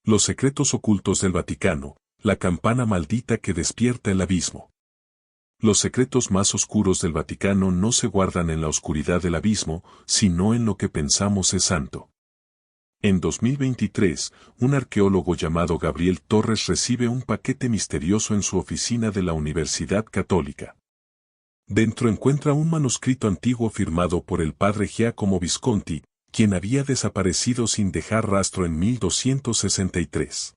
Los secretos ocultos del Vaticano, la campana maldita que despierta el abismo. Los secretos más oscuros del Vaticano no se guardan en la oscuridad del abismo, sino en lo que pensamos es santo. En 2023, un arqueólogo llamado Gabriel Torres recibe un paquete misterioso en su oficina de la Universidad Católica. Dentro encuentra un manuscrito antiguo firmado por el padre Giacomo Visconti, quien había desaparecido sin dejar rastro en 1263.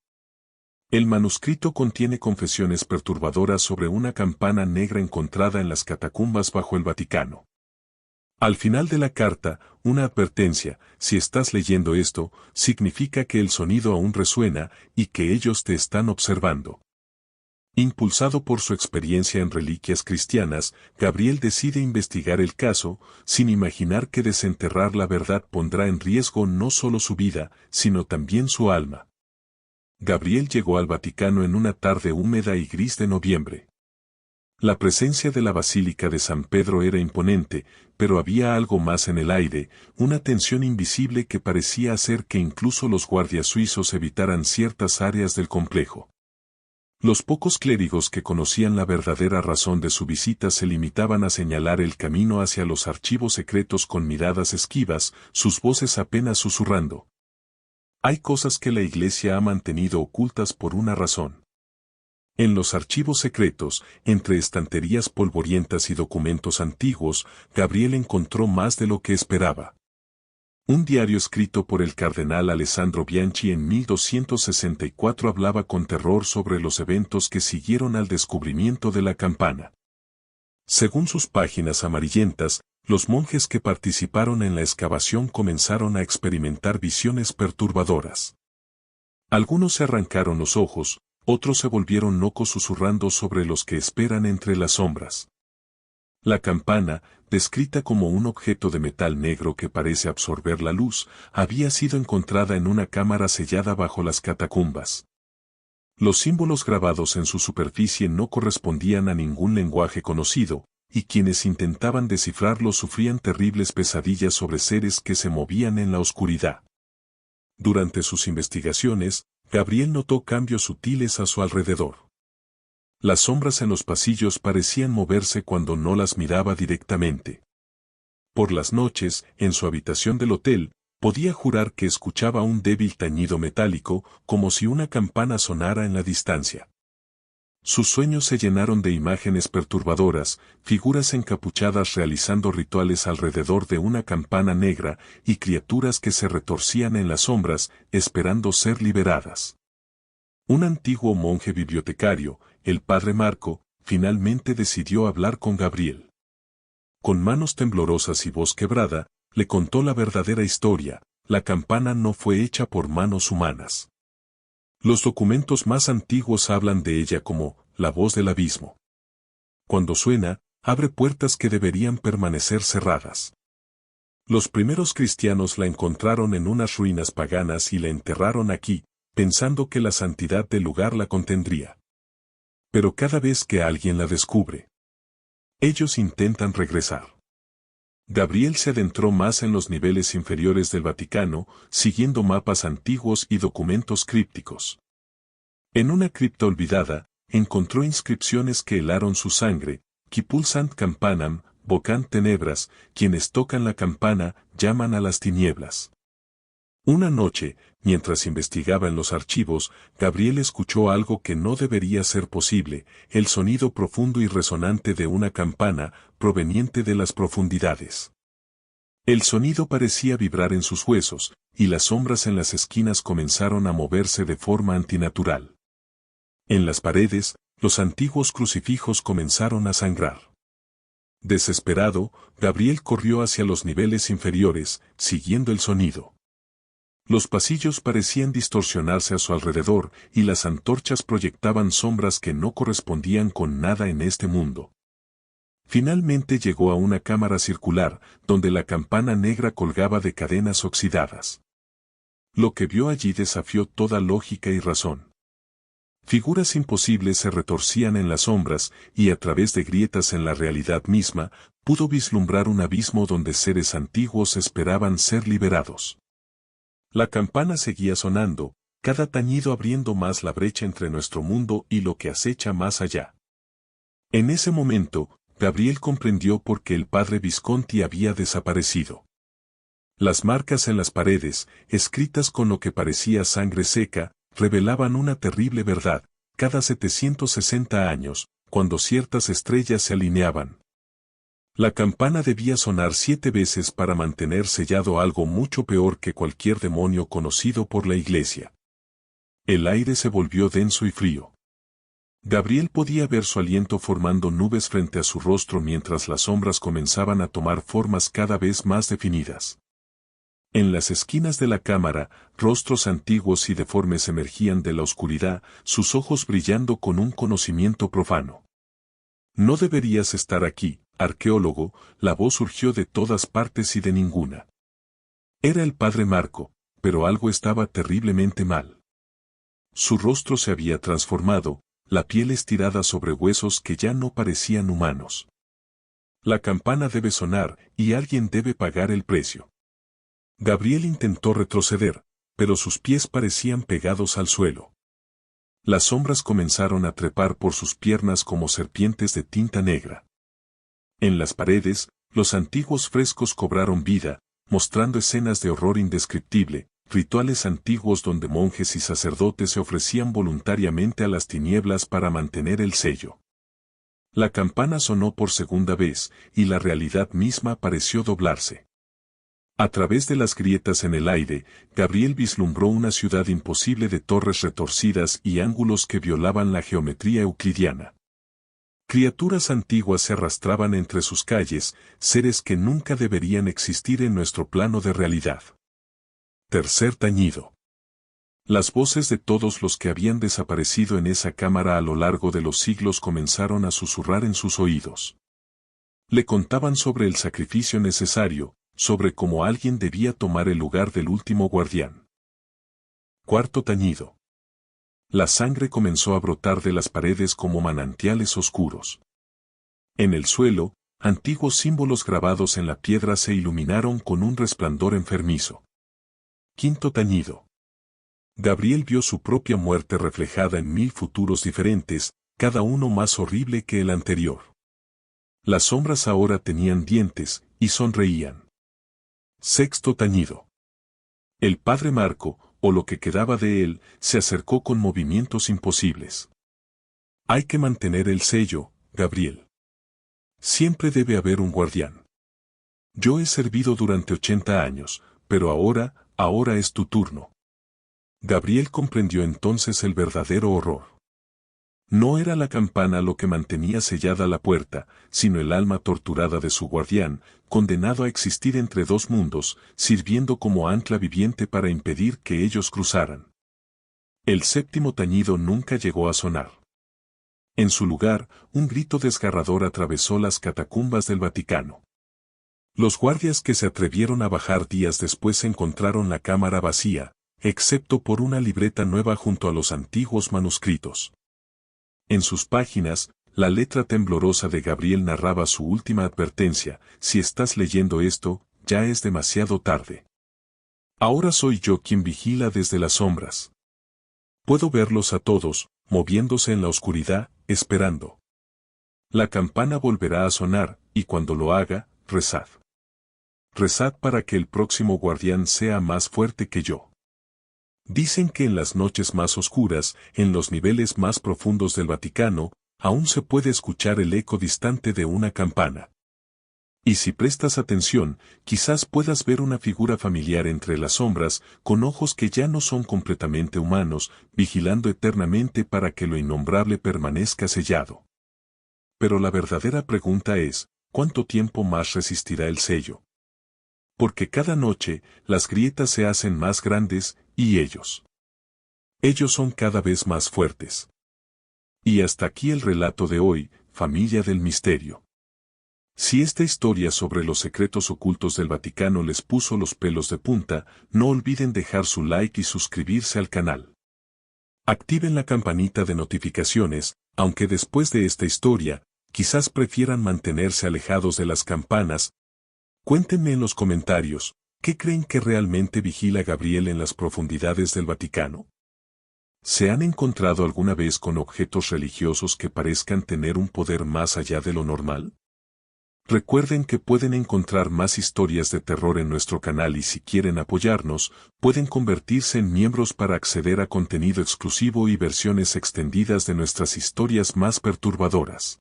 El manuscrito contiene confesiones perturbadoras sobre una campana negra encontrada en las catacumbas bajo el Vaticano. Al final de la carta, una advertencia: si estás leyendo esto, significa que el sonido aún resuena y que ellos te están observando. Impulsado por su experiencia en reliquias cristianas, Gabriel decide investigar el caso, sin imaginar que desenterrar la verdad pondrá en riesgo no solo su vida, sino también su alma. Gabriel llegó al Vaticano en una tarde húmeda y gris de noviembre. La presencia de la Basílica de San Pedro era imponente, pero había algo más en el aire, una tensión invisible que parecía hacer que incluso los guardias suizos evitaran ciertas áreas del complejo. Los pocos clérigos que conocían la verdadera razón de su visita se limitaban a señalar el camino hacia los archivos secretos con miradas esquivas, sus voces apenas susurrando. Hay cosas que la Iglesia ha mantenido ocultas por una razón. En los archivos secretos, entre estanterías polvorientas y documentos antiguos, Gabriel encontró más de lo que esperaba. Un diario escrito por el cardenal Alessandro Bianchi en 1264 hablaba con terror sobre los eventos que siguieron al descubrimiento de la campana. Según sus páginas amarillentas, los monjes que participaron en la excavación comenzaron a experimentar visiones perturbadoras. Algunos se arrancaron los ojos, otros se volvieron locos susurrando sobre los que esperan entre las sombras. La campana, descrita como un objeto de metal negro que parece absorber la luz, había sido encontrada en una cámara sellada bajo las catacumbas. Los símbolos grabados en su superficie no correspondían a ningún lenguaje conocido, y quienes intentaban descifrarlos sufrían terribles pesadillas sobre seres que se movían en la oscuridad. Durante sus investigaciones, Gabriel notó cambios sutiles a su alrededor. Las sombras en los pasillos parecían moverse cuando no las miraba directamente. Por las noches, en su habitación del hotel, podía jurar que escuchaba un débil tañido metálico, como si una campana sonara en la distancia. Sus sueños se llenaron de imágenes perturbadoras, figuras encapuchadas realizando rituales alrededor de una campana negra y criaturas que se retorcían en las sombras, esperando ser liberadas. Un antiguo monje bibliotecario, el padre Marco, finalmente decidió hablar con Gabriel. Con manos temblorosas y voz quebrada, le contó la verdadera historia: la campana no fue hecha por manos humanas. Los documentos más antiguos hablan de ella como la voz del abismo. Cuando suena, abre puertas que deberían permanecer cerradas. Los primeros cristianos la encontraron en unas ruinas paganas y la enterraron aquí, pensando que la santidad del lugar la contendría. Pero cada vez que alguien la descubre, ellos intentan regresar. Gabriel se adentró más en los niveles inferiores del Vaticano, siguiendo mapas antiguos y documentos crípticos. En una cripta olvidada, encontró inscripciones que helaron su sangre: qui pulsant campanam, vocant tenebras, quienes tocan la campana, llaman a las tinieblas. Una noche, mientras investigaba en los archivos, Gabriel escuchó algo que no debería ser posible: el sonido profundo y resonante de una campana, proveniente de las profundidades. El sonido parecía vibrar en sus huesos, y las sombras en las esquinas comenzaron a moverse de forma antinatural. En las paredes, los antiguos crucifijos comenzaron a sangrar. Desesperado, Gabriel corrió hacia los niveles inferiores, siguiendo el sonido. Los pasillos parecían distorsionarse a su alrededor, y las antorchas proyectaban sombras que no correspondían con nada en este mundo. Finalmente llegó a una cámara circular, donde la campana negra colgaba de cadenas oxidadas. Lo que vio allí desafió toda lógica y razón. Figuras imposibles se retorcían en las sombras, y a través de grietas en la realidad misma, pudo vislumbrar un abismo donde seres antiguos esperaban ser liberados. La campana seguía sonando, cada tañido abriendo más la brecha entre nuestro mundo y lo que acecha más allá. En ese momento, Gabriel comprendió por qué el padre Visconti había desaparecido. Las marcas en las paredes, escritas con lo que parecía sangre seca, revelaban una terrible verdad: cada 760 años, cuando ciertas estrellas se alineaban, la campana debía sonar 7 veces para mantener sellado algo mucho peor que cualquier demonio conocido por la iglesia. El aire se volvió denso y frío. Gabriel podía ver su aliento formando nubes frente a su rostro mientras las sombras comenzaban a tomar formas cada vez más definidas. En las esquinas de la cámara, rostros antiguos y deformes emergían de la oscuridad, sus ojos brillando con un conocimiento profano. No deberías estar aquí, arqueólogo, la voz surgió de todas partes y de ninguna. Era el padre Marco, pero algo estaba terriblemente mal. Su rostro se había transformado, la piel estirada sobre huesos que ya no parecían humanos. La campana debe sonar, y alguien debe pagar el precio. Gabriel intentó retroceder, pero sus pies parecían pegados al suelo. Las sombras comenzaron a trepar por sus piernas como serpientes de tinta negra. En las paredes, los antiguos frescos cobraron vida, mostrando escenas de horror indescriptible, rituales antiguos donde monjes y sacerdotes se ofrecían voluntariamente a las tinieblas para mantener el sello. La campana sonó por segunda vez, y la realidad misma pareció doblarse. A través de las grietas en el aire, Gabriel vislumbró una ciudad imposible de torres retorcidas y ángulos que violaban la geometría euclidiana. Criaturas antiguas se arrastraban entre sus calles, seres que nunca deberían existir en nuestro plano de realidad. Tercer tañido. Las voces de todos los que habían desaparecido en esa cámara a lo largo de los siglos comenzaron a susurrar en sus oídos. Le contaban sobre el sacrificio necesario, sobre cómo alguien debía tomar el lugar del último guardián. Cuarto tañido. La sangre comenzó a brotar de las paredes como manantiales oscuros. En el suelo, antiguos símbolos grabados en la piedra se iluminaron con un resplandor enfermizo. Quinto tañido. Gabriel vio su propia muerte reflejada en 1000 futuros diferentes, cada uno más horrible que el anterior. Las sombras ahora tenían dientes, y sonreían. Sexto tañido. El padre Marco, o lo que quedaba de él, se acercó con movimientos imposibles. Hay que mantener el sello, Gabriel. Siempre debe haber un guardián. Yo he servido durante 80 años, pero ahora es tu turno. Gabriel comprendió entonces el verdadero horror. No era la campana lo que mantenía sellada la puerta, sino el alma torturada de su guardián, condenado a existir entre dos mundos, sirviendo como ancla viviente para impedir que ellos cruzaran. El séptimo tañido nunca llegó a sonar. En su lugar, un grito desgarrador atravesó las catacumbas del Vaticano. Los guardias que se atrevieron a bajar días después encontraron la cámara vacía, excepto por una libreta nueva junto a los antiguos manuscritos. En sus páginas, la letra temblorosa de Gabriel narraba su última advertencia: si estás leyendo esto, ya es demasiado tarde. Ahora soy yo quien vigila desde las sombras. Puedo verlos a todos, moviéndose en la oscuridad, esperando. La campana volverá a sonar, y cuando lo haga, rezad. Rezad para que el próximo guardián sea más fuerte que yo. Dicen que en las noches más oscuras, en los niveles más profundos del Vaticano, aún se puede escuchar el eco distante de una campana. Y si prestas atención, quizás puedas ver una figura familiar entre las sombras, con ojos que ya no son completamente humanos, vigilando eternamente para que lo innombrable permanezca sellado. Pero la verdadera pregunta es, ¿cuánto tiempo más resistirá el sello? Porque cada noche, las grietas se hacen más grandes, y ellos son cada vez más fuertes. Y hasta aquí el relato de hoy, familia del misterio. Si esta historia sobre los secretos ocultos del Vaticano les puso los pelos de punta, no olviden dejar su like y suscribirse al canal. Activen la campanita de notificaciones, aunque después de esta historia, quizás prefieran mantenerse alejados de las campanas. Cuéntenme en los comentarios, ¿qué creen que realmente vigila Gabriel en las profundidades del Vaticano? ¿Se han encontrado alguna vez con objetos religiosos que parezcan tener un poder más allá de lo normal? Recuerden que pueden encontrar más historias de terror en nuestro canal y si quieren apoyarnos, pueden convertirse en miembros para acceder a contenido exclusivo y versiones extendidas de nuestras historias más perturbadoras.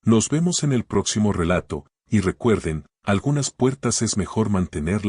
Nos vemos en el próximo relato, y recuerden, algunas puertas es mejor mantenerlas